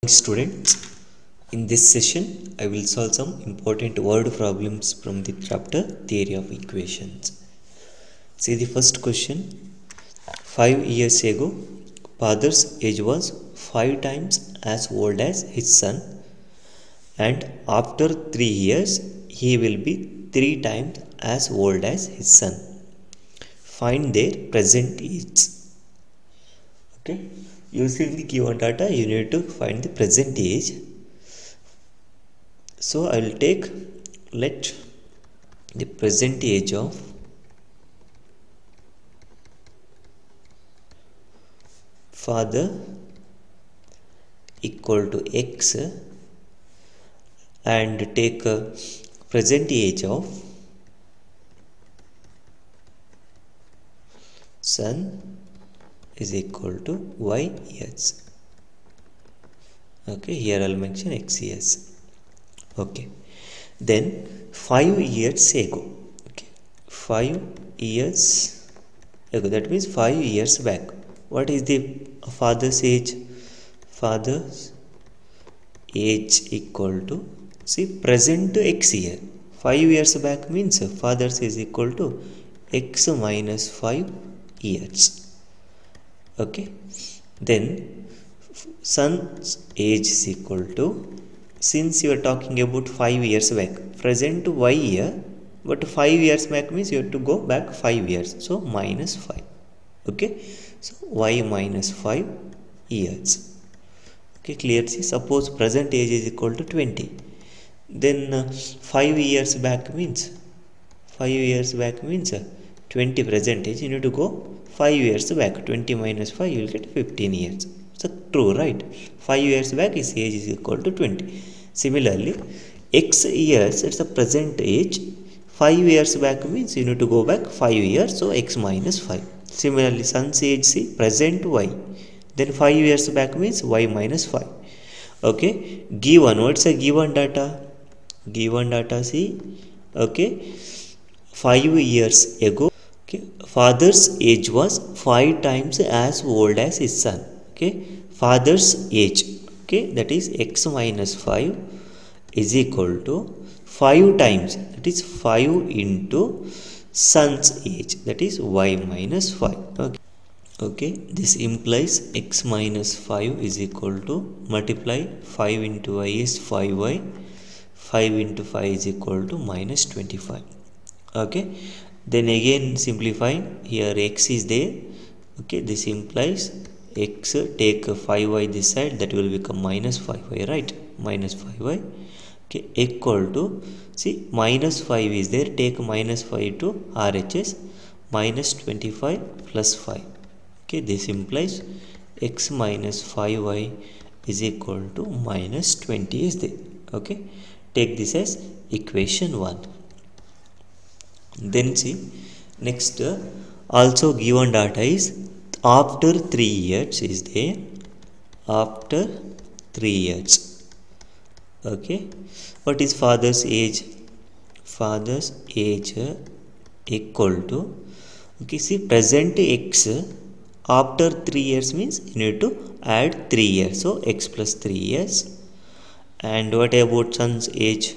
Students, in this session I will solve some important word problems from the chapter Theory of Equations. See the first question. 5 years ago, father's age was 5 times as old as his son, and after 3 years he will be 3 times as old as his son. Find their present age. Okay, using the given data you need to find the present age. So I will take let the present age of father equal to x and take a present age of son is equal to y years. Okay, here I'll mention x years. Okay, then 5 years ago. Okay, 5 years ago, that means 5 years back. What is the father's age? Father's age equal to, see, present to x year. 5 years back means father's age equal to x minus 5 years. Okay, then son's age is equal to, since you are talking about 5 years back, present y year, but 5 years back means you have to go back 5 years, so minus 5. Okay, so y minus 5 years. Okay, clear? See, suppose present age is equal to 20, then 5 years back means 20 present age, you need to go 5 years back. 20 minus 5, you will get 15 years. So true, right? 5 years back his age is equal to 20. Similarly, x years, it's a present age. 5 years back means you need to go back 5 years, so x minus 5. Similarly, son's age, see, present y, then 5 years back means y minus 5. Okay, given, what's a given data? Given data, see, okay, 5 years ago, okay, father's age was 5 times as old as his son. Okay, father's age, okay, that is x minus 5 is equal to 5 times, that is 5 into son's age, that is y minus 5. Okay, okay, this implies x minus 5 is equal to, multiply 5 into y is 5y, 5 into 5 is equal to minus 25. Okay, then again simplifying, here x is there. Okay, this implies x, take 5y this side, that will become minus 5y, right? Minus 5y. Okay, equal to, see, minus 5 is there, take minus 5 to RHS, minus 25 plus 5. Okay, this implies x minus 5y is equal to minus 20 is there. Okay, take this as equation 1. Then see, next, also given data is after 3 years is there, after 3 years. Okay, what is father's age? Father's age equal to, okay, see, present x, after 3 years means you need to add 3 years, so x plus 3 years. And what about son's age?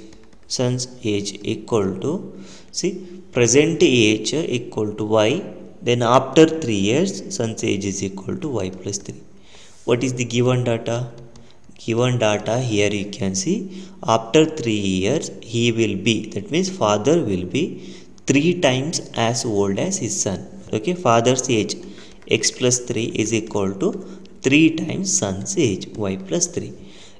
Son's age equal to, see, present age equal to y, then after 3 years son's age is equal to y plus 3. What is the given data? Given data here you can see, after 3 years he will be, that means father will be 3 times as old as his son. Okay, father's age x plus 3 is equal to 3 times son's age y plus 3.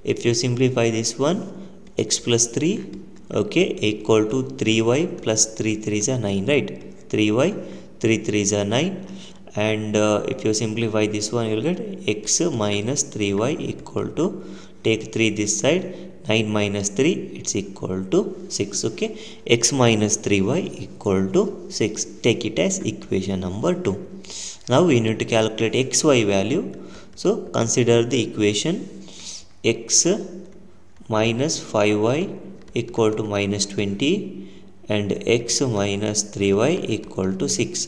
If you simplify this one, x plus 3, okay, equal to 3y plus 3 3s are 9, right? 3y, 3 3s are 9. And if you simplify this one, you will get x minus 3y equal to, take 3 this side, 9 minus 3, it's equal to 6. Okay, x minus 3y equal to 6. Take it as equation number 2. Now we need to calculate xy value. So consider the equation x minus 5y equal to minus 20 and x minus 3y equal to 6.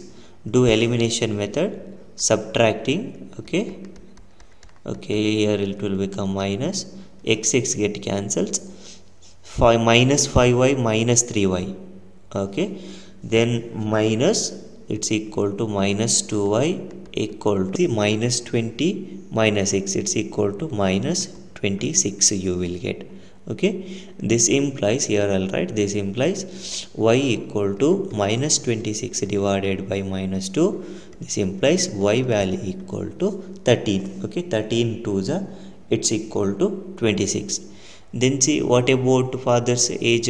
Do elimination method, subtracting. Okay, Okay, here it will become minus x get cancelled, 5 minus 5y minus 3y. Okay, then minus, it's equal to minus 2y equal to minus 20 minus x, it's equal to minus 26 you will get. Okay, this implies, here I'll write, this implies y equal to minus 26 divided by minus 2. This implies y value equal to 13. Okay, 13 to the, it's equal to 26. Then see, what about father's age?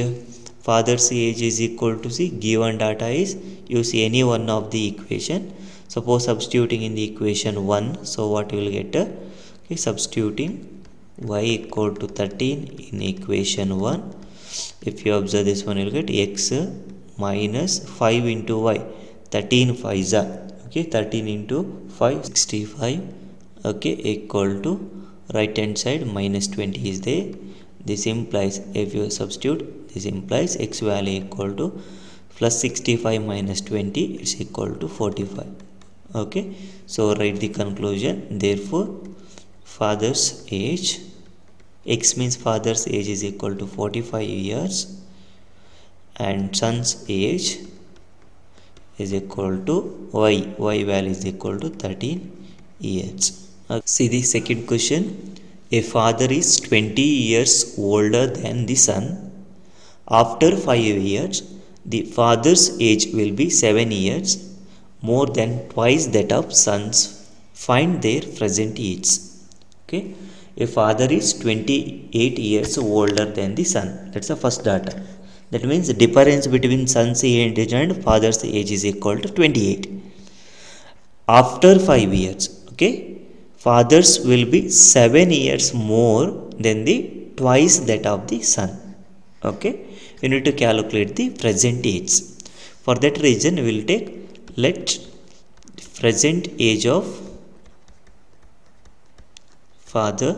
Father's age is equal to, see, given data is, use any one of the equation. Suppose substituting in the equation 1, so what you will get? Okay, substituting y equal to 13 in equation 1. If you observe this one, you will get x minus 5 into y, 13 5s are, okay, 13 into 5, 65. Okay, equal to, right hand side minus 20 is there. This implies, if you substitute, this implies x value equal to plus 65 minus 20, it's equal to 45. Okay, so write the conclusion. Therefore, father's age, x means father's age is equal to 45 years and son's age is equal to y value is equal to 13 years. See the second question. A father is 20 years older than the son. After 5 years, the father's age will be 7 years more than twice that of sons. Find their present age. Okay, a father is 28 years older than the son. That's the first data. That means the difference between son's age and father's age is equal to 28. After 5 years, okay, fathers will be 7 years more than the twice that of the son. Okay, we need to calculate the present age. For that reason, we will take, let present age of father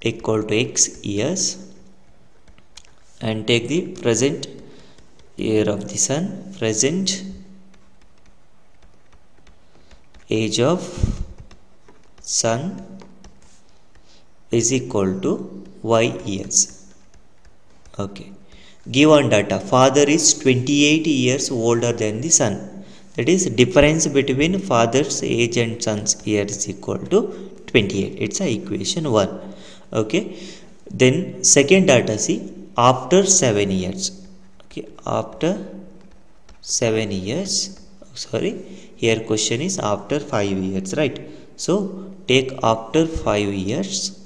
equal to x years and take the present year of the son, present age of son is equal to y years. Okay, given data, father is 28 years older than the son. That is, difference between father's age and son's year is equal to 28. It's a equation 1. Okay, then second data, see, after 7 years. Okay, after 7 years, sorry, here question is after 5 years, right? So take after 5 years.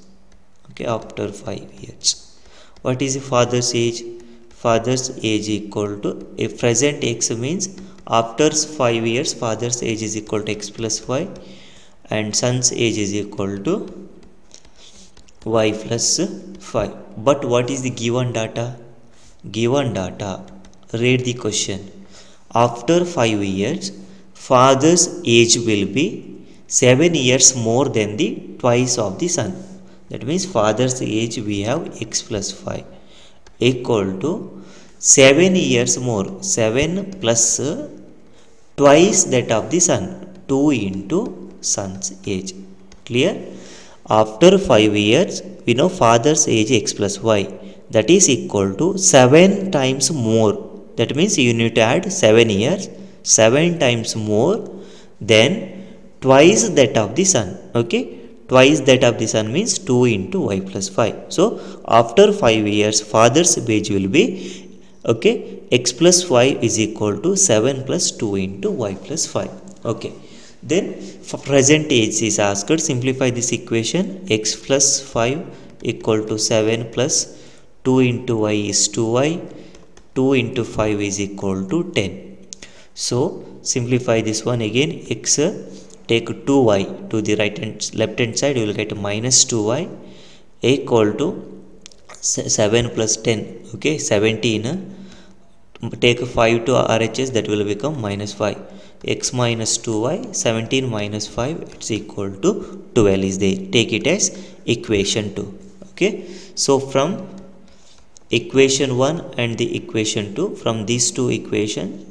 Okay, after 5 years, what is the father's age? Father's age equal to, if present x means after 5 years father's age is equal to x plus y and son's age is equal to y plus 5. But what is the given data? Given data, read the question. After 5 years, father's age will be 7 years more than the twice of the son. That means father's age we have x plus 5 equal to 7 years more, 7 plus twice that of the son, 2 into son's age. Clear? After 5 years, we know father's age x plus y, that is equal to 7 times more. That means you need to add 7 years, 7 times more than twice that of the son. Okay, twice that of the son means 2 into y plus 5. So after 5 years, father's age will be, okay, x plus y is equal to 7 plus 2 into y plus 5. Okay, then for present age is asked. Simplify this equation. X plus 5 equal to 7 plus 2 into y is 2y. 2 into 5 is equal to 10. So simplify this one again. X, take 2y to the left hand side, you will get minus 2y equal to 7 plus 10. Okay, 17. Take 5 to RHS, that will become minus 5. X minus 2y, 17 minus 5, it's equal to 12 is there. Take it as equation 2. Okay, so from equation 1 and the equation 2, from these two equations,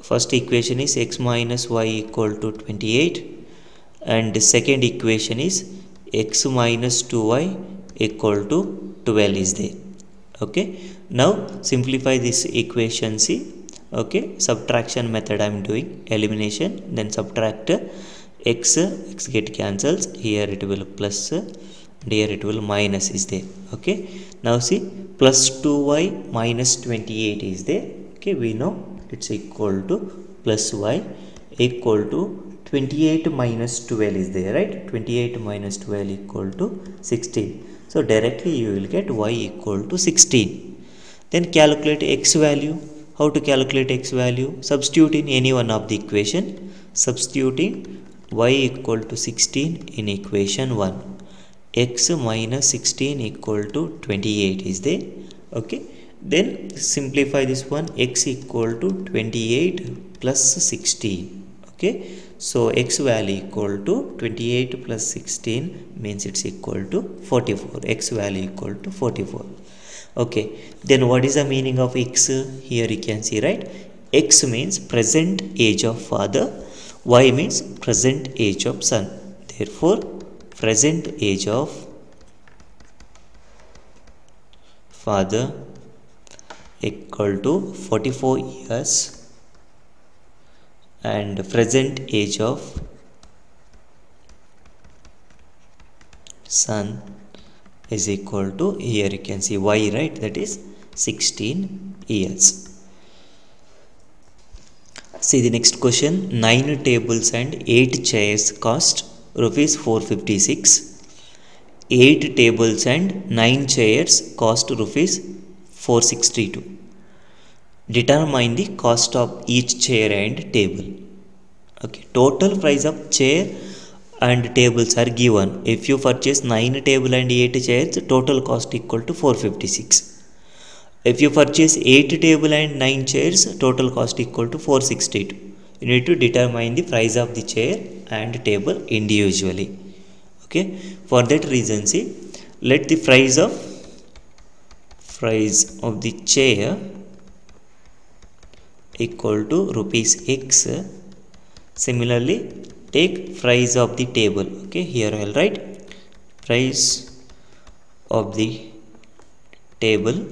first equation is x minus y equal to 28 and the second equation is x minus 2y equal to 12 is there. Okay, now simplify this equation. See, okay, subtraction method I am doing, elimination, then subtract x get cancels, here it will plus and here it will minus is there. Okay, now see, plus 2y minus 28 is there. Okay, we know it's equal to plus y equal to 28 minus 12 is there, right? 28 minus 12 equal to 16. So directly you will get y equal to 16. Then calculate x value. How to calculate x value? Substitute in any one of the equation. Substituting y equal to 16 in equation 1. X minus 16 equal to 28 is there. Okay. Then simplify this one. X equal to 28 plus 16. Okay, so x value equal to 28 plus 16 means it's equal to 44. X value equal to 44. Okay, then what is the meaning of x? Here you can see, right? X means present age of father, y means present age of son. Therefore present age of father equal to 44 years and present age of son is equal to, here you can see y, right? That is 16 years. See the next question. 9 tables and 8 chairs cost rupees 456. 8 tables and 9 chairs cost rupees 462. Determine the cost of each chair and table. Okay, total price of chair and tables are given. If you purchase 9 table and 8 chairs, total cost equal to 456. If you purchase 8 table and 9 chairs, total cost equal to 462. You need to determine the price of the chair and table individually. Okay, for that reason, see, let the price of the chair equal to rupees x. Similarly, take price of the table. Okay, here I will write price of the table,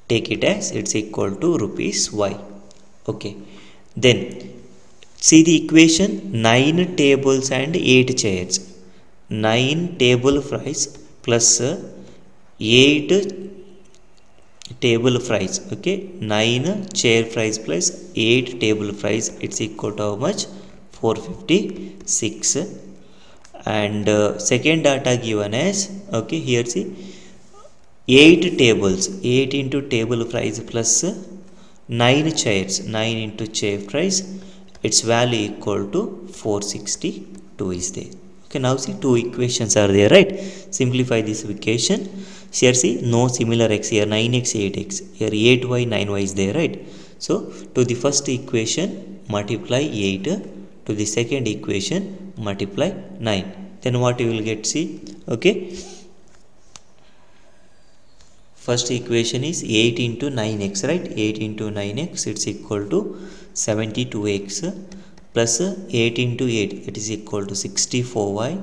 take it as it's equal to rupees y. Okay, then see the equation. 9 tables and 8 chairs. 9 table price plus 8 table price. Okay, 9 chair price plus 8 table price, it's equal to how much? 456. And second data given as, okay, here see, 8 tables, 8 into table price plus 9 chairs, 9 into chair price, its value equal to 462 is there. Okay, now see, 2 equations are there, right? Simplify this equation. Here see, no similar x, here 9x 8x, here 8y 9y is there, right? So to the first equation multiply 8, to the second equation multiply 9, then what you will get? See, okay, first equation is 8 into 9x, right? 8 into 9x, it's equal to 72x plus 8 into 8, it is equal to 64y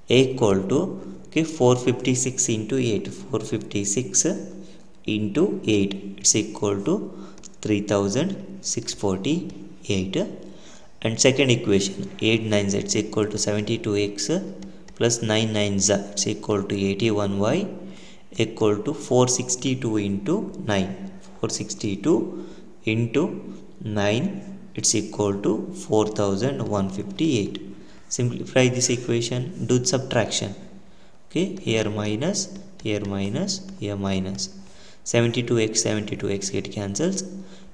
equal to, okay, 456 into 8, 456 into 8, it's equal to 3648. And second equation, 8 9s, it's equal to 72x plus 9 9s, it's equal to 81y equal to 462 into 9, 462 into 9, it's equal to 4158. Simplify this equation, do subtraction. Okay, here minus, here minus, here minus. 72x get cancels.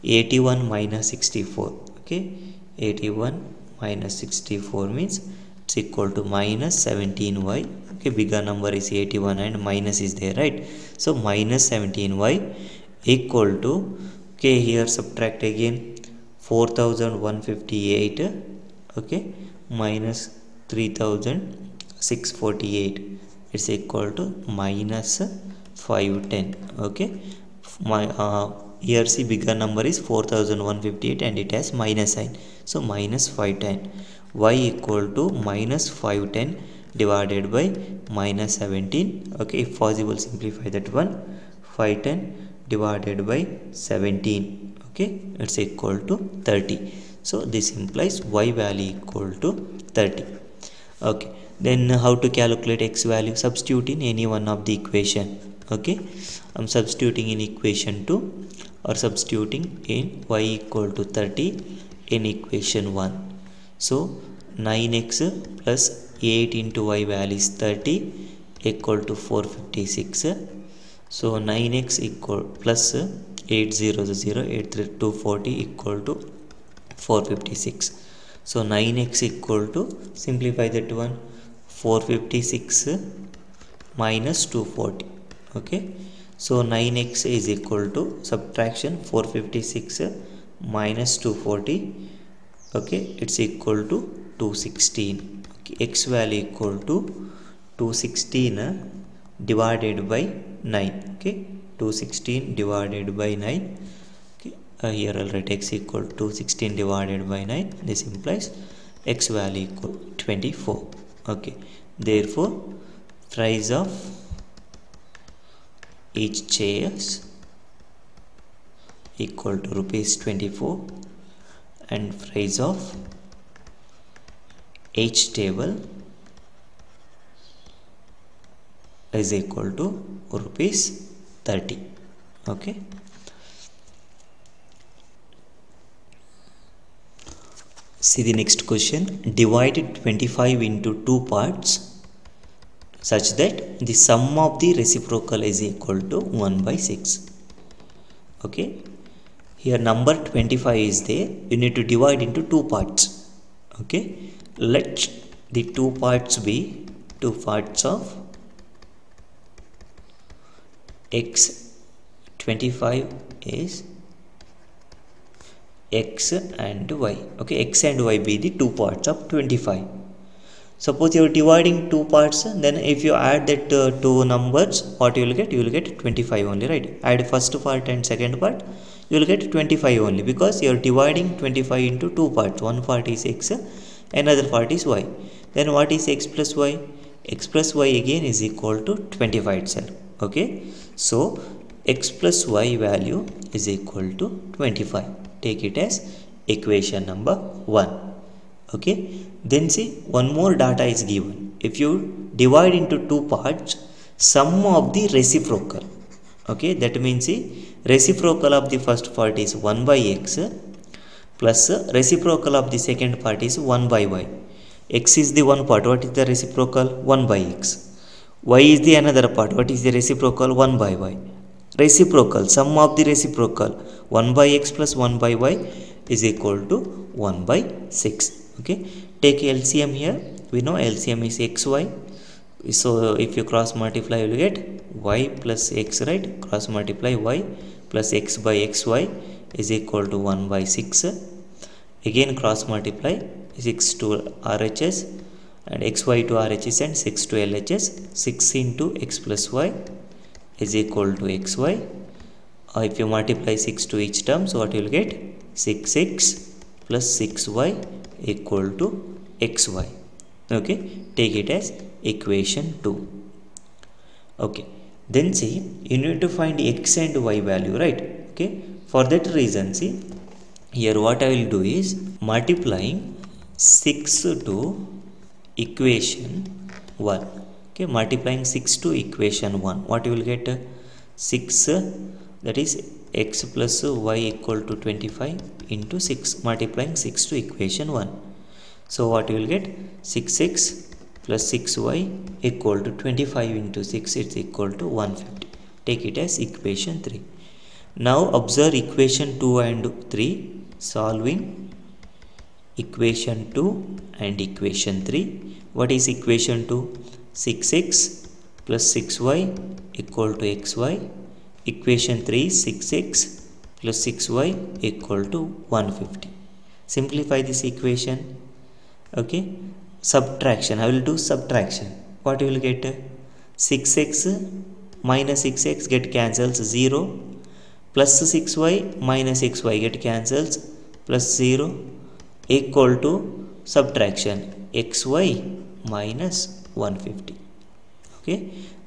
81 minus 64. Okay, 81 minus 64 means it's equal to minus 17y. Okay, bigger number is 81 and minus is there, right? So minus 17y equal to, okay, here subtract again, 4158, okay, minus 3648, it's equal to minus 510. Okay, here see, bigger number is 4158 and it has minus sign, so minus 510. y equal to minus 510 divided by minus 17. Okay, if possible simplify that one. 510 divided by 17. Okay, it's equal to 30. So this implies y value equal to 30. Okay, then how to calculate x value? Substitute in any one of the equation. Okay, I'm substituting in equation 2 or substituting in y equal to 30 in equation 1. So 9x plus 8 into y value is 30 equal to 456. So 9x equal plus 800 83240 equal to 456. So 9x equal to, simplify that one, 456 minus 240. Okay, so 9x is equal to, subtraction 456 minus 240. Okay, it's equal to 216. Okay, x value equal to 216 divided by 9. Okay, 216 divided by 9. Okay, here I'll write x equal to 216 divided by 9. This implies x value equal to 24. Okay, therefore price of each chairs equal to rupees 24 and price of each table is equal to rupees 30. Okay, see the next question. Divide 25 into two parts such that the sum of the reciprocal is equal to 1 by 6. Okay, here number 25 is there. You need to divide into two parts. Okay, let the two parts be two parts of x. 25 is x and y. Okay, x and y be the two parts of 25. Suppose you are dividing two parts, then if you add that two numbers, what you will get? You will get 25 only, right? Add first part and second part, you will get 25 only, because you are dividing 25 into two parts. One part is x, another part is y. Then what is x plus y? X plus y again is equal to 25 itself. Okay, so x plus y value is equal to 25. Take it as equation number 1. Okay, then see, one more data is given. If you divide into two parts, sum of the reciprocal. Okay, that means see, reciprocal of the first part is 1 by x plus reciprocal of the second part is 1 by y. X is the one part. What is the reciprocal? 1 by x. Y is the another part. What is the reciprocal? 1 by y. Reciprocal, sum of the reciprocal 1 by x plus 1 by y is equal to 1 by 6. Okay, take LCM here. We know LCM is xy. So if you cross multiply, you will get y plus x, right? Cross multiply y plus x by xy is equal to 1 by 6. Again cross multiply 6 to RHS and xy to RHS and 6 to LHS. 6 into x plus y is equal to xy. If you multiply 6 to each term, so what you will get? 6x plus 6y equal to xy. Okay, take it as equation 2. Okay, then see, you need to find x and y value, right? Okay, for that reason, see, here what I will do is multiplying 6 to equation 1. Okay, multiplying 6 to equation 1, what you will get? 6, that is x plus y equal to 25 into 6, multiplying 6 to equation 1. So what you will get? 6x plus 6y equal to 25 into 6, it's equal to 150. Take it as equation 3. Now observe equation 2 and 3, solving equation 2 and equation 3. What is equation 2? 6x plus 6y equal to xy. Equation 3 is 6x plus 6y equal to 150. Simplify this equation. Okay, subtraction. I will do subtraction. What you will get? 6x minus 6x get cancels 0, plus 6y minus xy get cancels plus 0 equal to subtraction xy minus 150. Okay,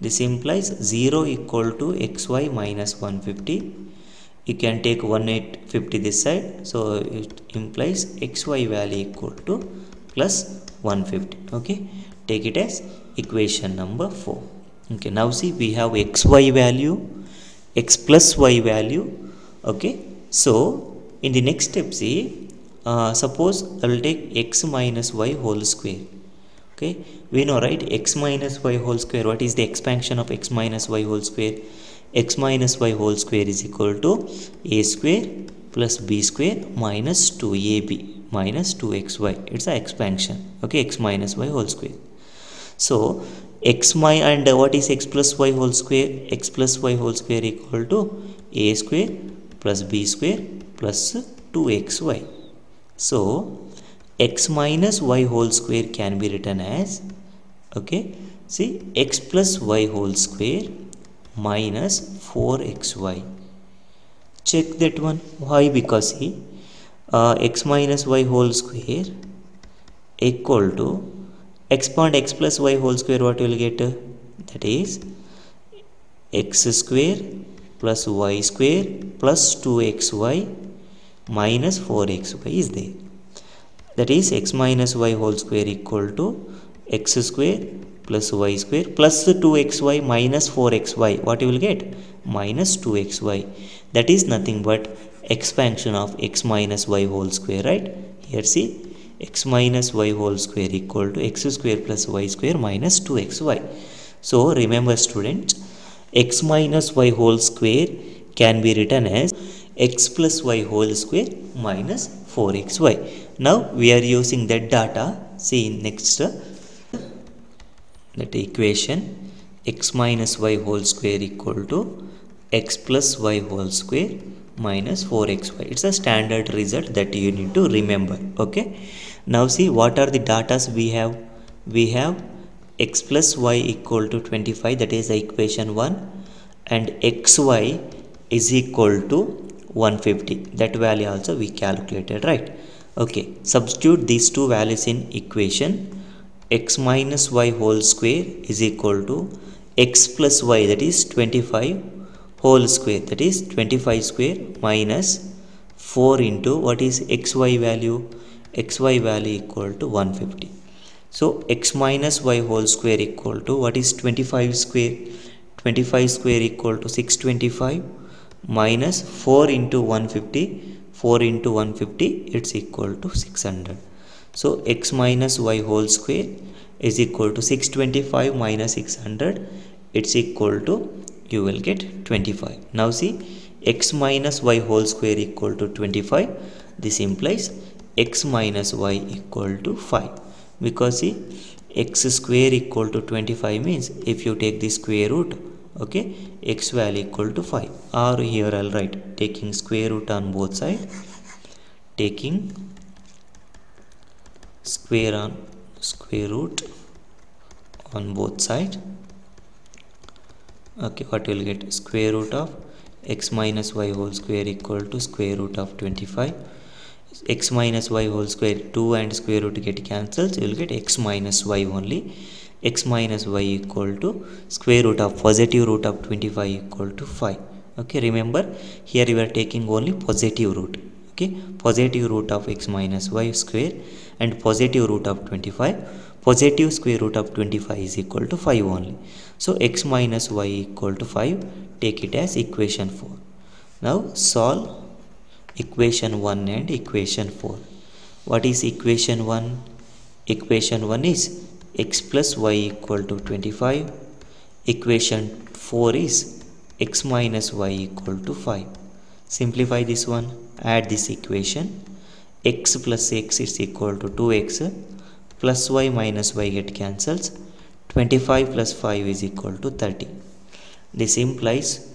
this implies 0 equal to xy minus 150. You can take 150 this side, so it implies xy value equal to plus 150. Okay, take it as equation number 4. Okay, now see, we have xy value, x plus y value. Okay, so in the next step, see, suppose I will take x minus y whole square. Okay, we know, right, x minus y whole square, what is the expansion of x minus y whole square? X minus y whole square is equal to a square plus b square minus 2ab minus 2xy. It's an expansion. Okay, x minus y whole square. So and what is x plus y whole square? X plus y whole square equal to a square plus b square plus 2xy. So x minus y whole square can be written as, okay, see, x plus y whole square minus 4xy. Check that one. Why? Because see, x minus y whole square equal to expand x plus y whole square, what you will get? That is x square plus y square plus 2xy minus 4xy is there. That is x minus y whole square equal to x square plus y square plus 2xy minus 4xy. What you will get? Minus 2xy. That is nothing but expansion of x minus y whole square, right? Here see, x minus y whole square equal to x square plus y square minus 2xy. So remember students, x minus y whole square can be written as x plus y whole square minus 4xy. Now we are using that data. See next, that equation x minus y whole square equal to x plus y whole square minus 4xy. It's a standard result that you need to remember. Okay, now see, what are the datas we have? We have x plus y equal to 25, that is equation 1, and xy is equal to 150. That value also we calculated, right? Okay, substitute these two values in equation. X minus y whole square is equal to x plus y, that is 25, whole square, that is 25 square minus 4 into what is xy value? Xy value equal to 150. So x minus y whole square equal to what is 25 square? 25 square equal to 625 minus 4 into 150. 4 into 150, it's equal to 600. So x minus y whole square is equal to 625 minus 600. It's equal to, you will get 25. Now see, x minus y whole square equal to 25. This implies x minus y equal to 5. Because see, x square equal to 25 means if you take the square root, okay, x value equal to 5. Or here I'll write taking square root on both sides. Taking square root on both sides. Okay, what you will get? Square root of x minus y whole square equal to square root of 25. X minus y whole square, 2 and square root get cancelled, so you will get x minus y only. X minus y equal to square root of positive root of 25 equal to 5. Okay, remember here we are taking only positive root. Okay, positive root of x minus y square and positive root of 25. Positive square root of 25 is equal to 5 only. So x minus y equal to 5. Take it as equation 4. Now solve equation 1 and equation 4. What is equation 1? Equation 1 is x plus y equal to 25. Equation 4 is x minus y equal to 5. Simplify this one. Add this equation. X plus x is equal to 2x plus y minus y get cancels. 25 plus 5 is equal to 30. This implies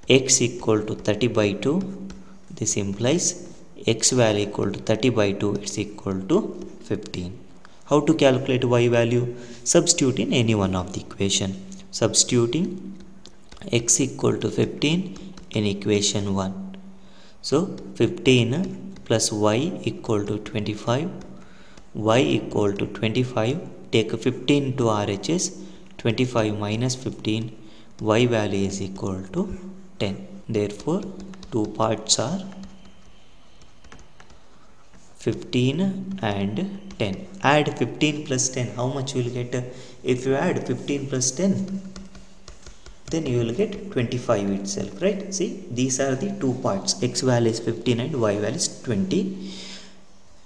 x equal to 30 by 2. This implies x value equal to 30 by 2 is equal to 15. How to calculate y value? Substitute in any one of the equation. Substituting x equal to 15 in equation 1. So 15 plus y equal to 25. y equal to 25, take 15 to RHS, 25 minus 15, y value is equal to 10. Therefore, two parts are 15 and 10. Add 15 plus 10. How much you will get? If you add 15 plus 10, then you will get 25 itself, right? See, these are the two parts. X value is 15 and y value is 20.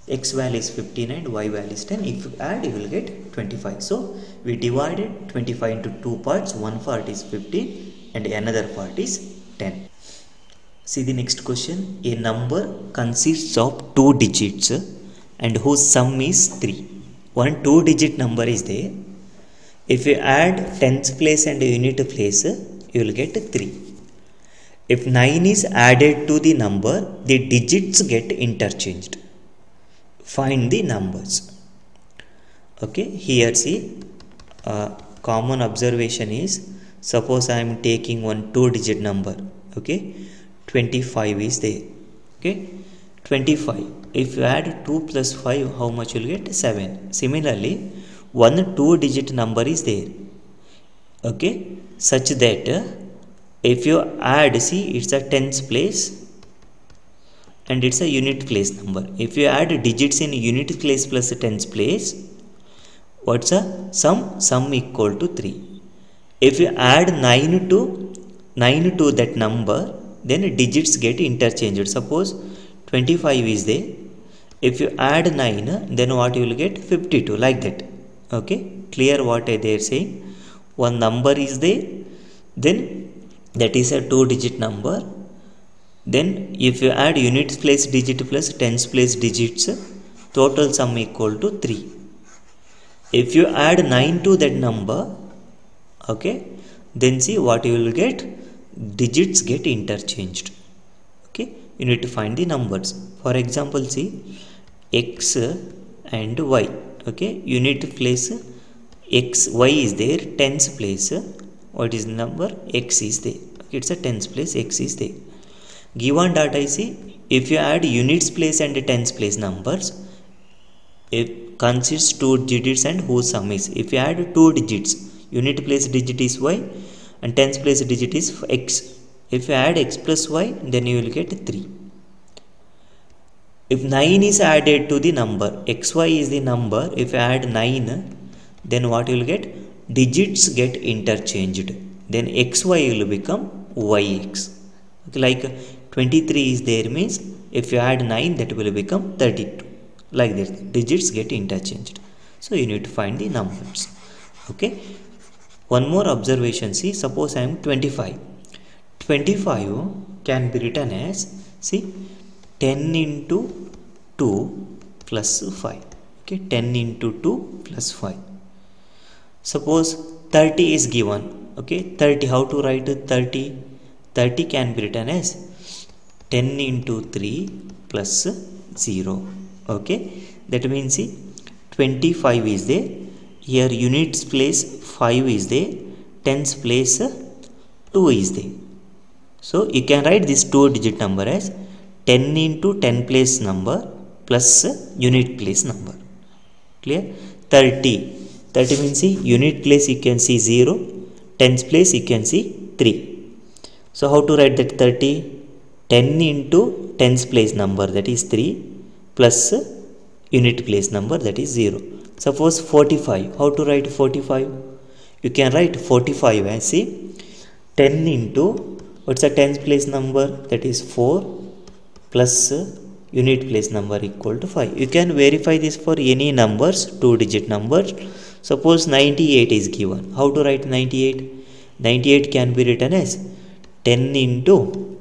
X value is 15 and y value is 10. If you add, you will get 25. So we divided 25 into two parts. One part is 15 and another part is 10. See the next question. A number consists of two digits and whose sum is 3. One two-digit number is there. If you add tens place and unit place, you will get 3. If 9 is added to the number, the digits get interchanged. Find the numbers. Okay, here see, common observation is, suppose I am taking one two-digit number. Okay, 25 is there. Okay, 25. If you add 2 plus 5, how much you will get? 7. Similarly, one two-digit number is there. Okay, such that if you add, see, it's a tens place and it's a unit place number. If you add digits in unit place plus a tens place, what's the sum? Sum equal to 3. If you add 9 to that number, then digits get interchanged. Suppose 25 is there. If you add 9, then what you will get? 52, like that. Okay, clear what they are saying? One number is there, then that is a two-digit number. Then if you add units place digit plus tens place digits, total sum equal to 3. If you add 9 to that number, okay, then see what you will get? Digits get interchanged. Okay, you need to find the numbers. For example, see, x and y. Okay, unit place x, y is there, tens place, what is the number? X is there. Okay, it's a tens place, x is there. Given data is, see, if you add units place and tens place numbers, it consists two digits and whose sum is. If you add two digits, unit place digit is y and tens place digit is x. If you add x plus y, then you will get 3. If 9 is added to the number, xy is the number, if you add 9, then what you will get? Digits get interchanged. Then xy will become yx. Okay, like 23 is there means, if you add 9, that will become 32. Like that, digits get interchanged. So you need to find the numbers. Okay. One more observation, see, suppose I am 25. 25 can be written as, see, 10 into 2 plus 5. Okay, 10 into 2 plus 5. Suppose 30 is given. Okay, 30, how to write 30? 30 can be written as 10 into 3 plus 0. Okay, that means, see, 25 is there. Here units place 5 is there. Tens place 2 is there. So you can write this two-digit number as 10 into 10 place number plus unit place number. Clear? 30. 30 means, see, unit place you can see 0. Tens place you can see 3. So how to write that 30? 10 into tens place number, that is 3, plus unit place number, that is 0. Suppose 45. How to write 45? You can write 45 as, see, 10 into, what's a tens place number? That is 4 plus unit place number equal to 5. You can verify this for any numbers, two-digit numbers. Suppose 98 is given. How to write 98? 98 can be written as 10 into,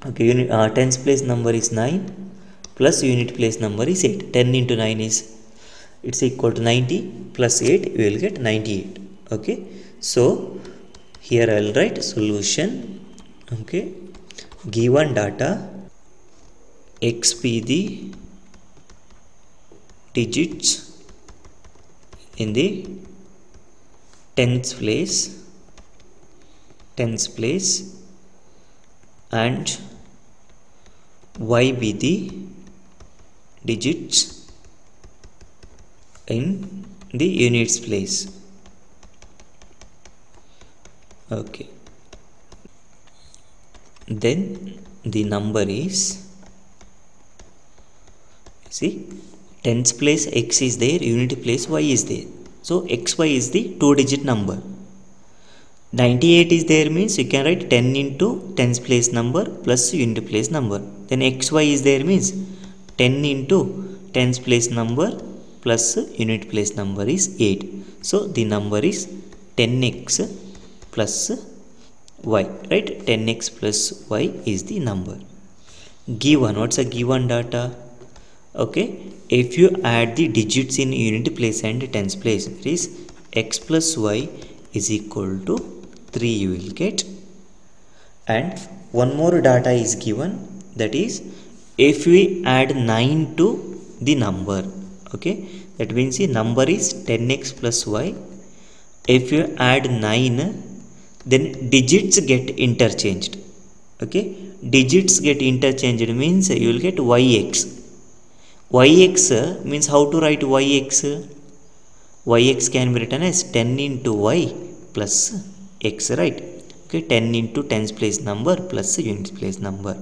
okay, tens place number is 9 plus unit place number is 8. 10 into 9 is, it's equal to 90 plus 8, you will get 98. Okay, so here I will write solution. Okay, given data, x be the digits in the tens place, and y be the digits in the units place. Okay, then the number is, see, tens place x is there, unit place y is there, so xy is the 2-digit number. 98 is there means you can write 10 into tens place number plus unit place number. Then xy is there means 10 into tens place number plus unit place number is 8. So the number is 10x plus y, right? 10x plus y is the number given. What's a given data? Okay, if you add the digits in unit place and tens place, it is x plus y is equal to 3 you will get. And one more data is given, that is if we add 9 to the number, okay, that means the number is 10x plus y. If you add 9, then digits get interchanged. Okay, digits get interchanged means you will get yx. Yx means how to write yx? Yx can be written as 10 into y plus x, right? Okay, 10 into tens place number plus units place number.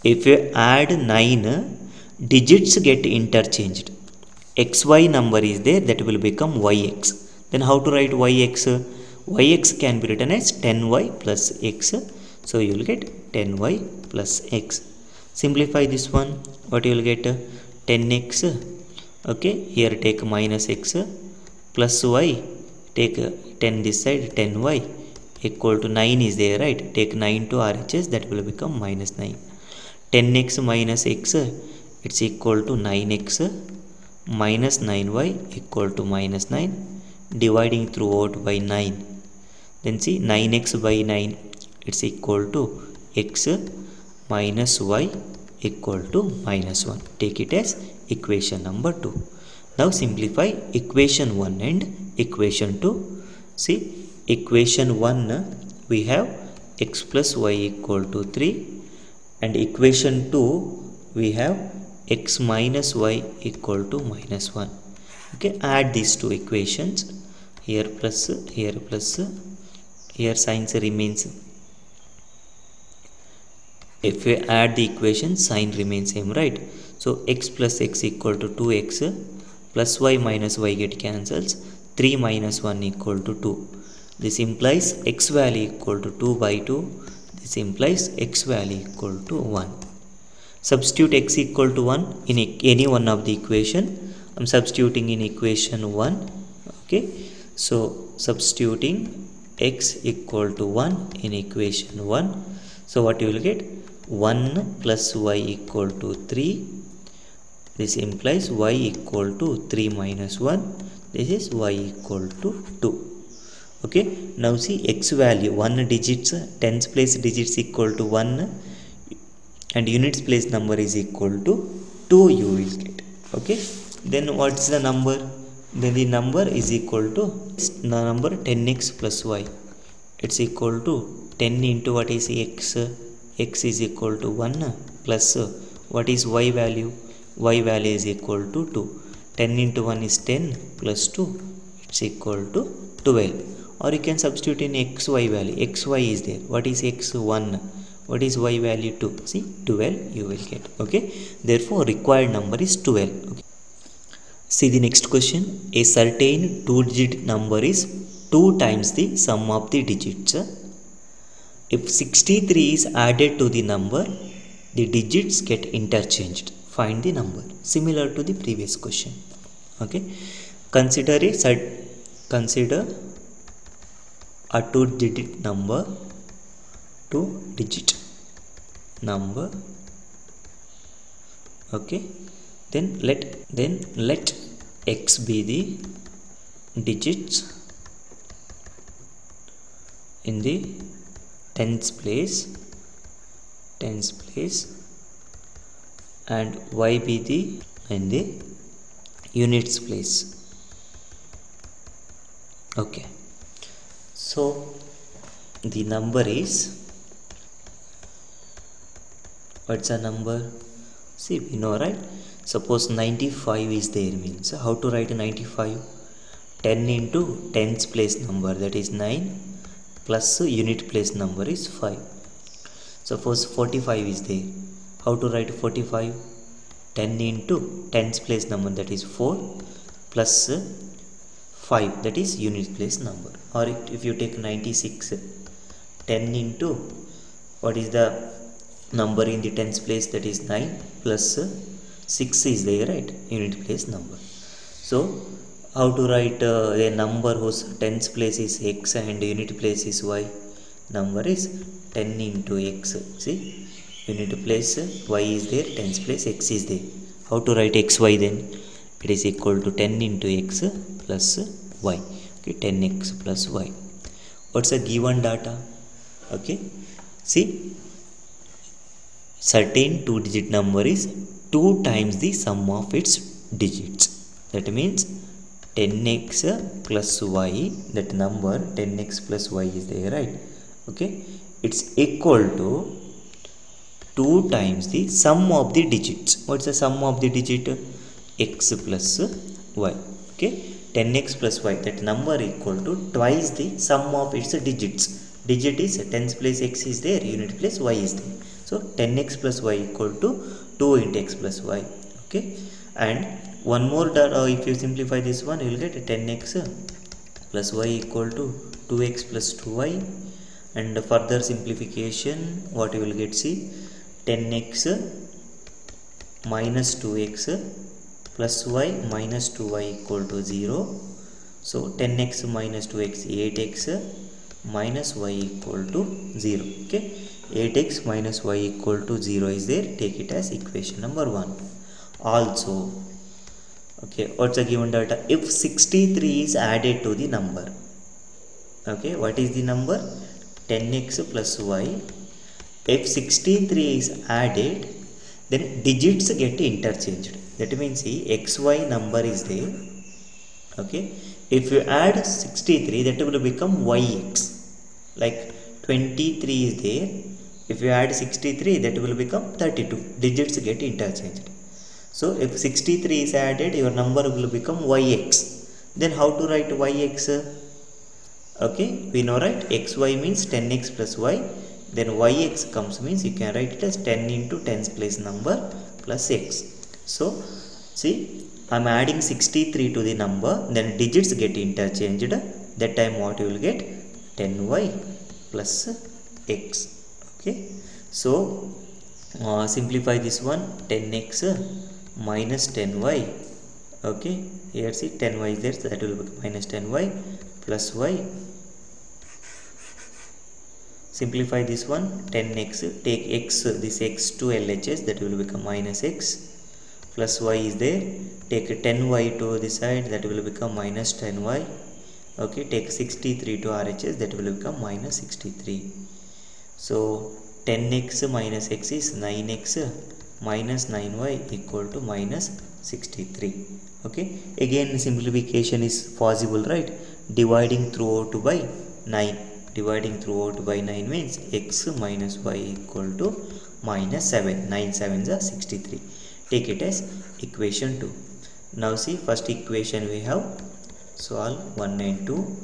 If you add 9, digits get interchanged. Xy number is there, that will become yx. Then how to write yx? Yx can be written as 10y plus x. So you will get 10y plus x. Simplify this one. What you will get? 10x. Okay, here take minus x plus y. Take 10 this side, 10y equal to 9 is there, right? Take 9 to RHS, that will become minus 9. 10x minus x, it's equal to 9x minus 9y equal to minus 9, dividing throughout by 9. Then see, 9x by 9, it's equal to x minus y equal to minus 1. Take it as equation number 2. Now simplify equation 1 and equation 2. See, equation 1 we have x plus y equal to 3, and equation 2 we have x minus y equal to minus 1. Okay, add these two equations. Here plus, here signs remains. If we add the equation, sign remains same, right? So x plus x equal to 2x plus y minus y get cancels. 3 minus 1 equal to 2. This implies x value equal to 2 by 2. This implies x value equal to 1. Substitute x equal to 1 in any one of the equation. I am substituting in equation 1. Okay, so substituting x equal to 1 in equation 1. So what you will get? 1 plus y equal to 3. This implies y equal to 3 minus 1. This is y equal to 2. Okay, now see, x value 1 digits, tens place digits equal to 1 and units place number is equal to 2 you will get. Okay, then what is the number? Then the number is equal to the number 10x plus y. It's equal to 10 into what is x? X is equal to 1 plus what is y value? Y value is equal to 2. 10 into 1 is 10 plus 2, it's equal to 12. Or you can substitute in xy value. Xy is there. What is x? 1. What is y value? 2. See, 12 you will get. Okay, therefore required number is 12. Okay. See the next question. A certain 2-digit number is 2 times the sum of the digits. If 63 is added to the number, the digits get interchanged. Find the number. Similar to the previous question. Okay, consider a 2-digit number. 2-digit number. Okay, then let x be the digits in the tens place and y be the in the units place. Okay, so the number is, what's a number? See, we know, right? Suppose 95 is there, means how to write 95? 10 into tens place number, that is 9, plus unit place number is 5. Suppose 45 is there, how to write 45? 10 into tens place number, that is 4, plus 5, that is unit place number. Or if you take 96, 10 into what is the number in the tens place, that is 9, plus 6 is there, right, unit place number. So how to write a number whose tens place is x and unit place is y? Number is 10 into x. See, unit place y is there, tens place x is there. How to write xy then? It is equal to 10 into x plus y. Okay, 10x plus y. What's the given data? Okay, see, certain 2-digit number is 2 times the sum of its digits. That means 10x plus y, that number 10x plus y is there, right? Okay, it's equal to 2 times the sum of the digits. What's the sum of the digit? X plus y. Okay, 10x plus y, that number equal to twice the sum of its digits. Digit is tens place x is there, unit place y is there. So 10x plus y equal to 2 into x plus y. Okay, and one more data, if you simplify this one, you will get 10x plus y equal to 2x plus 2y. And further simplification, what you will get, see, 10x minus 2x plus y minus 2y equal to 0. So 10x minus 2x, 8x minus y equal to 0. Okay, 8x minus y equal to 0 is there. Take it as equation number 1. Also, okay, what's the given data? If 63 is added to the number, okay, what is the number? 10x plus y. If 63 is added, then digits get interchanged. That means, see, xy number is there. Okay, if you add 63, that will become yx. Like 23 is there, if you add 63, that will become 32. Digits get interchanged. So if 63 is added, your number will become yx. Then how to write yx? Okay, we know, right? xy means 10x plus y. Then yx comes, means you can write it as 10 into tens place number plus x. So see, I am adding 63 to the number, then digits get interchanged. That time what you will get? 10y plus x. Okay, so simplify this one, 10x minus 10y. Okay, here see, 10y is there, so that will become minus 10y plus y. Simplify this one, 10x, take x, this x to LHS, that will become minus x, plus y is there, take 10y to this side, that will become minus 10y. Okay, take 63 to RHS, that will become minus 63. So 10x minus x is 9x minus 9y equal to minus 63. Okay, again simplification is possible, right? Dividing throughout by 9. Dividing throughout by 9 means x minus y equal to minus 7. 9 7s are 63. Take it as equation 2. Now see, first equation we have, solve 1 and 2.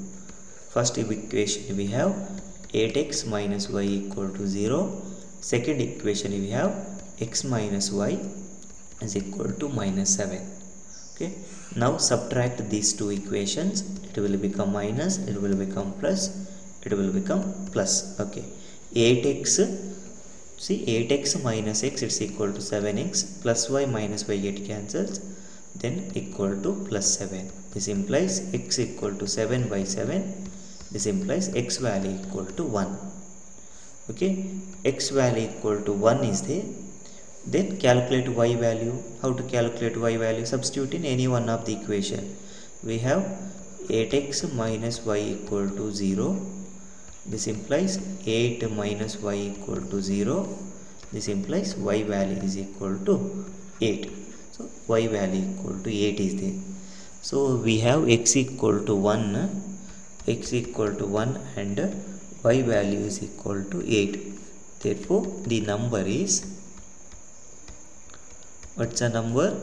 First equation we have 8x minus y equal to 0. Second equation we have x minus y is equal to minus 7. Okay, now subtract these two equations. It will become minus, it will become plus, it will become plus. Okay, 8x, see, 8x minus x, it's equal to 7x, plus y minus y get cancels, then equal to plus 7. This implies x equal to 7 by 7. This implies x value equal to 1. Okay, x value equal to 1 is there. Then calculate y value. How to calculate y value? Substitute in any one of the equation. We have 8x minus y equal to 0. This implies 8 minus y equal to 0. This implies y value is equal to 8. So y value equal to 8 is there. So we have x equal to 1, x equal to 1 and y value is equal to 8. Therefore the number is What's a number?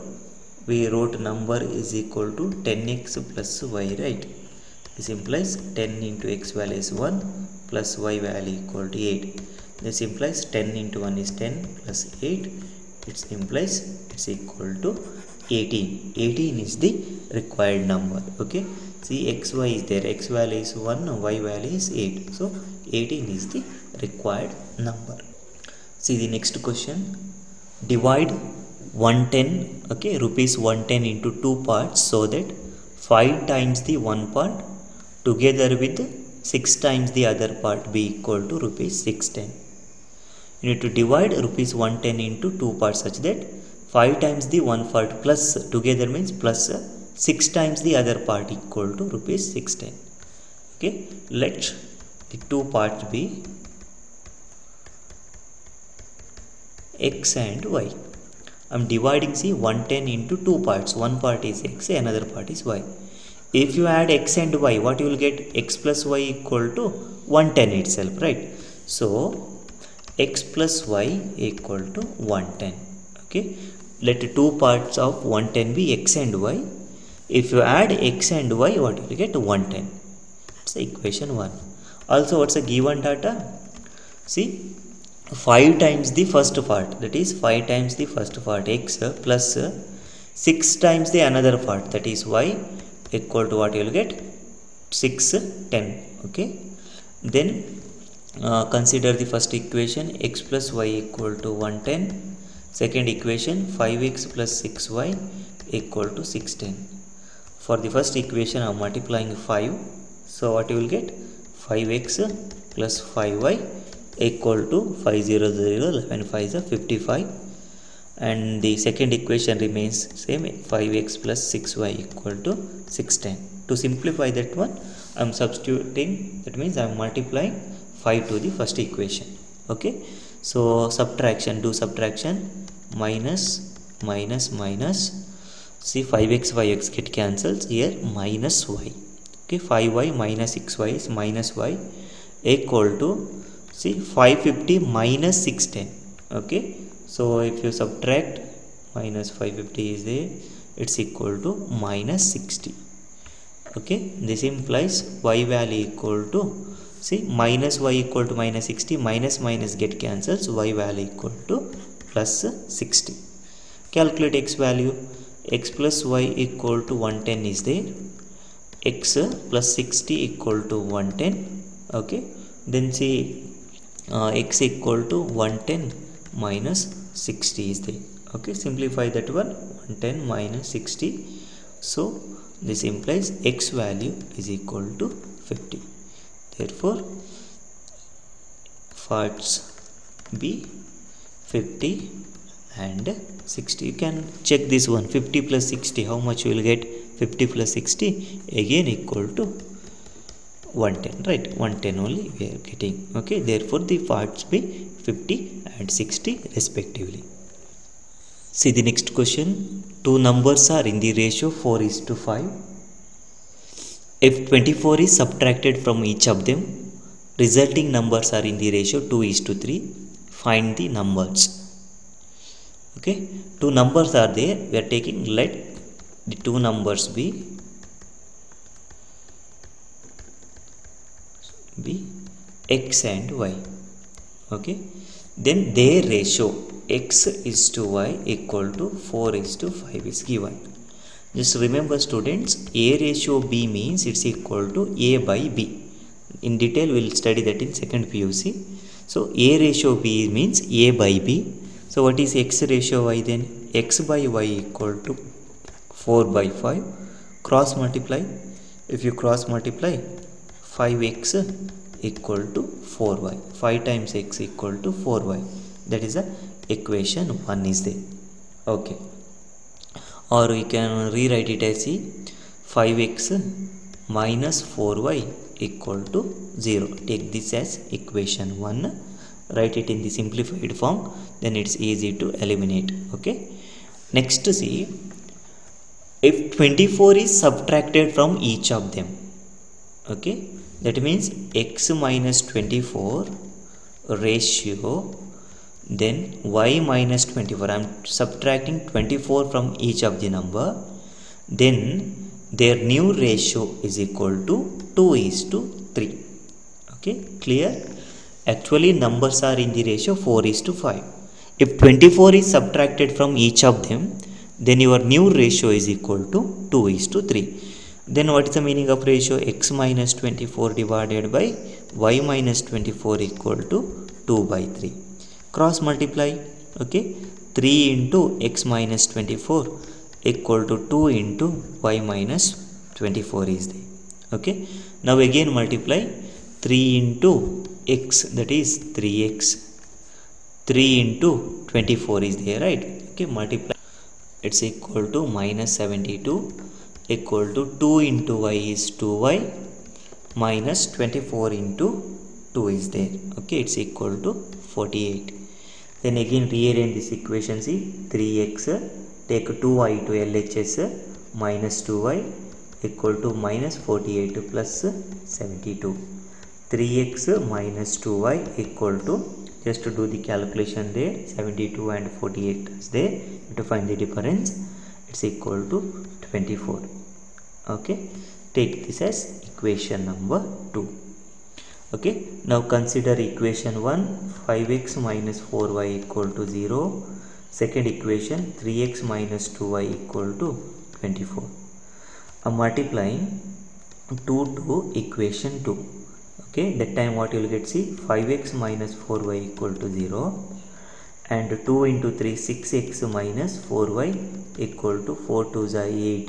We wrote number is equal to 10x plus y, right? This implies 10 into x value is 1 plus y value equal to 8. This implies 10 into 1 is 10 plus 8. It implies it's equal to 18. 18 is the required number. Okay. See, xy is there. X value is 1, y value is 8. So 18 is the required number. See the next question. Divide 110, okay, rupees 110 into 2 parts so that 5 times the one part together with 6 times the other part be equal to rupees 610. You need to divide rupees 110 into 2 parts such that 5 times the one part plus together means plus 6 times the other part equal to rupees 610. Okay, let the 2 parts be x and y. I am dividing, see, 110 into 2 parts. One part is x, another part is y. If you add x and y, what you will get? X plus y equal to 110 itself, right? So x plus y equal to 110. Okay, let the 2 parts of 110 be x and y. If you add x and y, what you will get? 110. It's equation 1. Also, what's the given data? See, 5 times the first part, that is 5 times the first part x plus 6 times the another part, that is y, equal to what you will get? 610. Okay, then consider the first equation, x plus y equal to 110. Second equation, 5x plus 6y equal to 610. For the first equation I am multiplying 5, so what you will get? 5x plus 5y equal to 500, 11 5 is 55, and the second equation remains same, 5x plus 6y equal to 610. To simplify that one, I am substituting, that means I am multiplying 5 to the first equation. Okay, so subtraction, do subtraction, minus minus minus, see 5x 5x get cancels here, minus y. Okay, 5y minus 6y is minus y equal to, see, 550 minus 610. Okay, so if you subtract, minus 550 is there, it's equal to minus 60. Okay, this implies y value equal to, see, minus y equal to minus 60, minus minus get cancels, y value equal to plus 60. Calculate x value. X plus y equal to 110 is there, x plus 60 equal to 110. Okay, then see, x equal to 110 minus 60 is there. Okay, simplify that one, 110 minus 60. So this implies x value is equal to 50. Therefore parts B 50 and 60. You can check this one, 50 plus 60, how much you will get? 50 plus 60 again equal to 110, right? 110 only we are getting. Okay, therefore the parts be 50 and 60 respectively. See the next question. Two numbers are in the ratio 4:5. If 24 is subtracted from each of them, resulting numbers are in the ratio 2:3. Find the numbers. Okay, two numbers are there. We are taking, let the two numbers be x and y. Okay, then their ratio x is to y equal to 4:5 is given. Just remember students, a ratio b means it's equal to a by b. In detail we will study that in second PUC. So a ratio b means a by b. So what is x ratio y then? X by y equal to 4/5. Cross multiply. If you cross multiply, 5x equal to 4y. 5 times x equal to 4y. That is the equation 1 is there. Okay. Or we can rewrite it as 5x minus 4y equal to 0. Take this as equation 1. Write it in the simplified form. Then it's easy to eliminate. Okay. Next, see, if 24 is subtracted from each of them. Okay. That means x minus 24 ratio, then y minus 24, I am subtracting 24 from each of the number, then their new ratio is equal to 2:3. Okay, clear? Actually numbers are in the ratio 4:5. If 24 is subtracted from each of them, then your new ratio is equal to 2:3. Then what is the meaning of ratio? X minus 24 divided by y minus 24 equal to 2/3. Cross multiply. Okay, 3 into x minus 24 equal to 2 into y minus 24 is there. Okay, now again multiply 3 into x, that is 3x, 3 into 24 is there, right? Okay, multiply, it's equal to minus 72 equal to 2 into y is 2y minus 24 into 2 is there. Okay, it's equal to 48. Then again rearrange this equation. See, 3x, take 2y to LHS, minus 2y equal to minus 48 plus 72. 3x minus 2y equal to, just to do the calculation there, 72 and 48 is there, to find the difference, it's equal to 24. Okay, take this as equation number 2. Okay, now consider equation 1, 5x minus 4y equal to 0. Second equation, 3x minus 2y equal to 24. I'm multiplying 2 to equation 2. Okay, that time what you will get, see, 5x minus 4y equal to 0, and 2 into 3, 6x minus 4y equal to 4 2s are 8,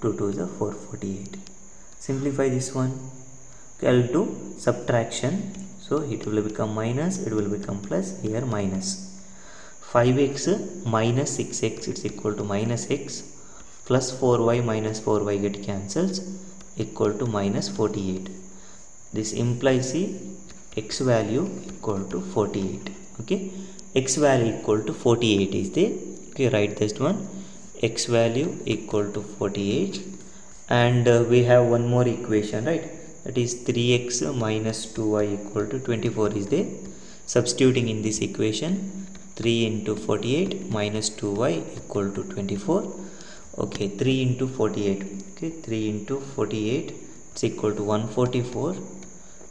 2 2s are 4, 48. Simplify this one. Okay, I'll do subtraction, so it will become minus, it will become plus, here minus. 5x minus 6x, it's equal to minus x, plus 4y minus 4y get cancels, equal to minus 48. This implies, see, x value equal to 48. Okay, x value equal to 48 is there. Okay, write this one, x value equal to 48, and we have one more equation, right? That is 3x minus 2y equal to 24 is there. Substituting in this equation, 3 into 48 minus 2y equal to 24. Okay, 3 into 48. Okay, 3 into 48, it's equal to 144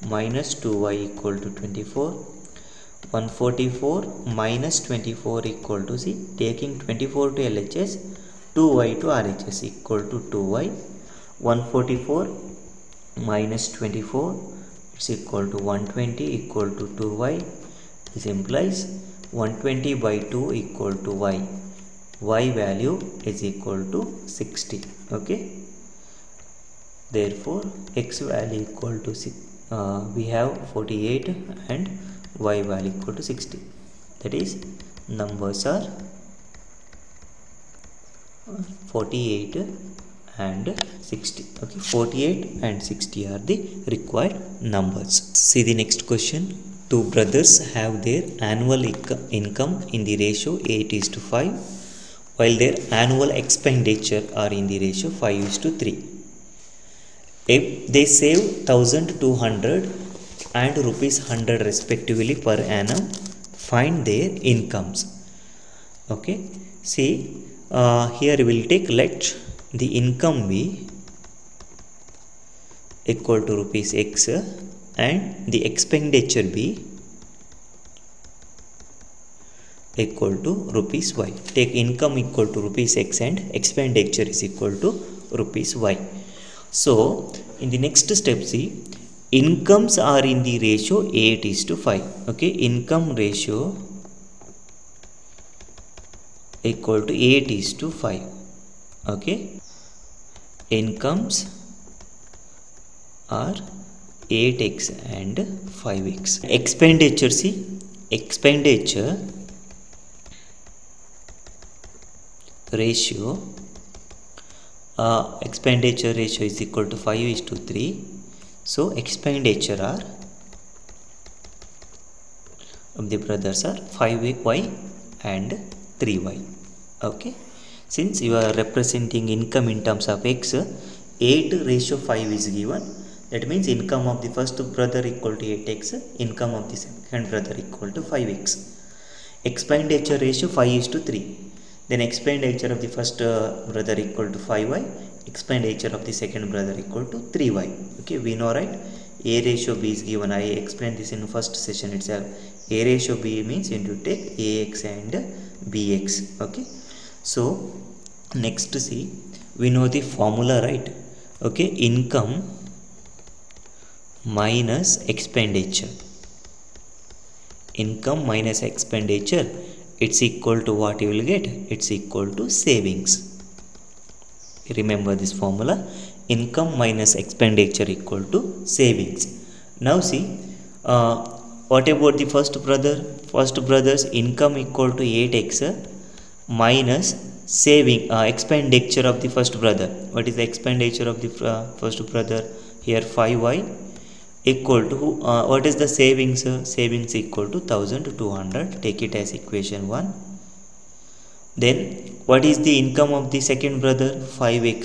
minus 2y equal to 24. 144 minus 24 equal to, see, taking 24 to LHS, 2y to RHS equal to 2y. 144 minus 24, it's equal to 120 equal to 2y. This implies 120 by 2 equal to y. Y value is equal to 60. Okay, therefore x value equal to 6. We have 48 and y value equal to 60. That is, numbers are 48 and 60. Okay, 48 and 60 are the required numbers. See the next question. Two brothers have their annual income in the ratio 8:5, while their annual expenditure are in the ratio 5:3. If they save 1200 and rupees 100 respectively per annum, find their incomes. Okay, see, here we will take, let the income be equal to rupees x and the expenditure be equal to rupees y. Take income equal to rupees x and expenditure is equal to rupees y. So in the next step, see, incomes are in the ratio 8:5. Okay, income ratio equal to 8:5. Okay, incomes are 8x and 5x. Expenditure, see, expenditure ratio is equal to 5:3. So expenditure are of the brothers are 5y and 3y. Okay, since you are representing income in terms of x, 8:5 is given. That means income of the first brother equal to 8x, income of the second brother equal to 5x. expenditure ratio 5:3. Then expenditure of the first brother equal to 5y, expenditure of the second brother equal to 3y. Okay, we know, right? A ratio B is given. I explained this in the first session itself. A ratio B means you need to take AX and BX. Okay, so next to see, we know the formula, right? Okay, income minus expenditure. Income minus expenditure, it's equal to what you will get? It's equal to savings. Remember this formula, income minus expenditure equal to savings. Now see, what about the first brother? First brother's income equal to 8x minus saving expenditure of the first brother. What is the expenditure of the first brother? Here 5y equal to what is the savings? Savings equal to 1200. Take it as equation 1. Then what is the income of the second brother? 5x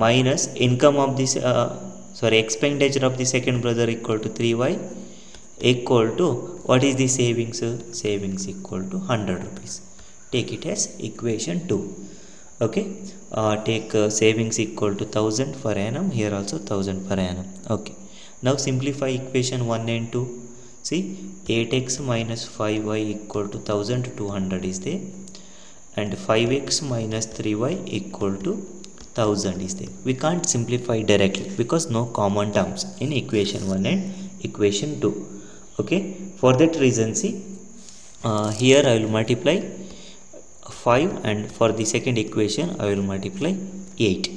minus income of this expenditure of the second brother equal to 3y equal to what is the savings? Savings equal to 100 rupees. Take it as equation 2. Okay, take savings equal to 1000 per annum. Here also 1000 per annum. Okay, now simplify equation 1 and 2. See, 8x minus 5y equal to 1200 is there, and 5x minus 3y equal to 1000 is there. We can't simplify directly because no common terms in equation 1 and equation 2. Okay, for that reason, see, here I will multiply 5, and for the second equation I will multiply 8.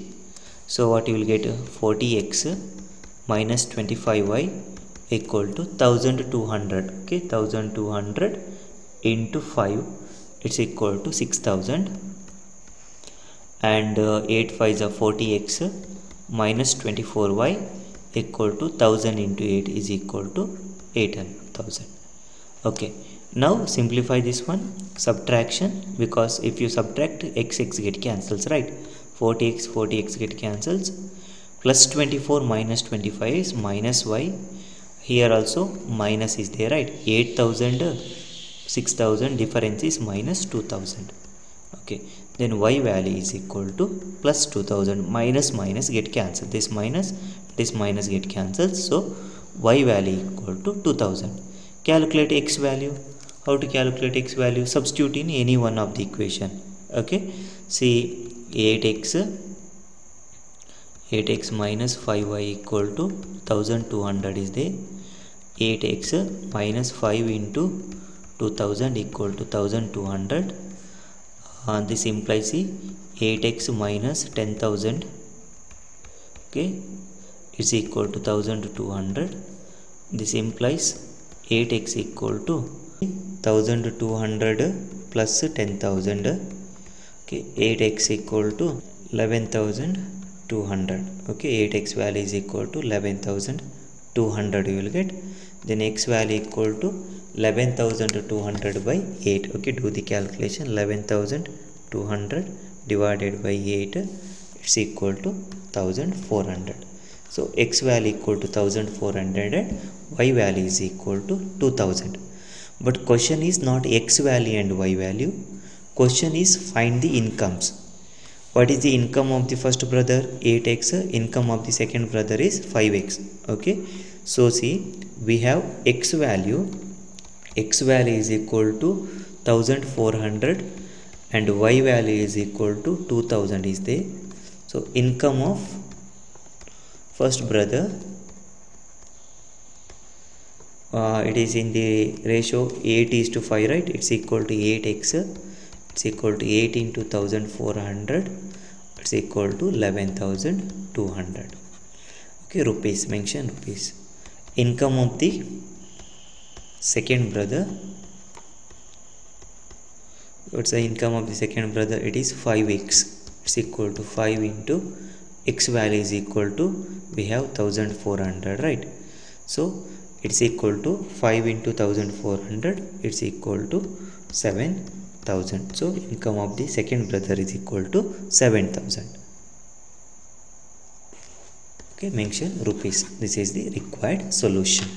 So what you will get? 40x minus 25y equal to 1200. Okay, 1200 into 5, it's equal to 6000, and 8 5s are 40x minus 24y equal to 1000 into 8 is equal to 800,000. Okay, now simplify this one, subtraction, because if you subtract x get cancels, right? 40x get cancels, plus 24 minus 25 is minus y. Here also minus is there, right? 8000 6000 difference is minus 2000. Okay, then y value is equal to plus 2000. Minus get cancelled, this minus get cancelled, so y value equal to 2000. Calculate x value. How to calculate x value? Substitute in any one of the equation. Okay, see, 8x minus 5y equal to 1200 is there. 8x minus 5 into 2000 equal to 1200. This implies 8x minus 10,000. Okay, is equal to 1200. This implies 8x equal to 1200 plus 10,000. Okay, 8x equal to 11,200. Okay, 8x value is equal to 11,200 you will get. Then x value equal to 11,200 by 8. Okay, do the calculation. 11,200 divided by 8, it's equal to 1400. So x value equal to 1400 and y value is equal to 2000. But question is not x value and y value. Question is find the incomes. What is the income of the first brother? 8x. Income of the second brother is 5x. Okay, so see, we have x value is equal to 1400 and y value is equal to 2000 is there. So income of first brother, it is in the ratio 8:5, right? It's equal to 8x. It's equal to 8 into 1400. It's equal to 11,200. Okay, rupees, mention rupees. Income of the second brother, what's the income of the second brother? It is 5x. It's equal to 5 into x value is equal to, we have 1400, right? So it's equal to 5 into 1400, it's equal to 7,000. So income of the second brother is equal to 7,000. Okay, mention rupees. This is the required solution.